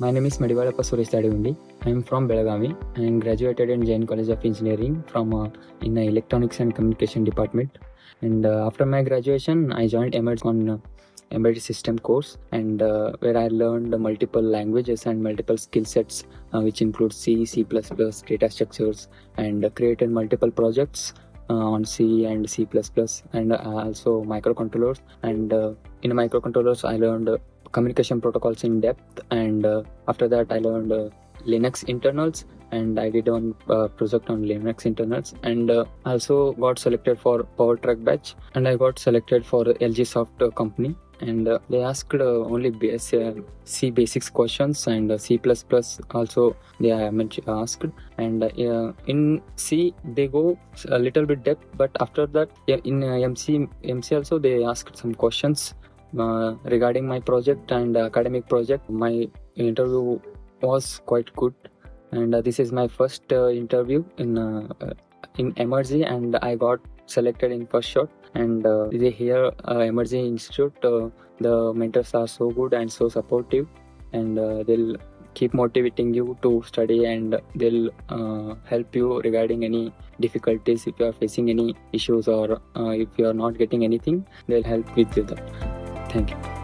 My name is Madivaleppa Suresh. I am from Belagavi. I am graduated in Jain College of Engineering from in the Electronics and Communication Department. And after my graduation, I joined Emertxe on embedded system course, and where I learned multiple languages and multiple skill sets, which include C, C++, data structures, and created multiple projects on C and C++, and also microcontrollers. And in microcontrollers, I learned communication protocols in depth, and after that I learned Linux internals, and I did one project on Linux internals, and also got selected for power track batch, and I got selected for LG Soft company, and they asked only C basics questions, and C++ also they asked, and in C they go a little bit depth, but after that in MC also they asked some questions regarding my project and academic project. My interview was quite good, and this is my first interview in Emertxe, and I got selected in first shot. And here Emertxe Institute, the mentors are so good and so supportive, and they'll keep motivating you to study, and they'll help you regarding any difficulties. If you are facing any issues, or if you are not getting anything, they'll help with you that. Thank you.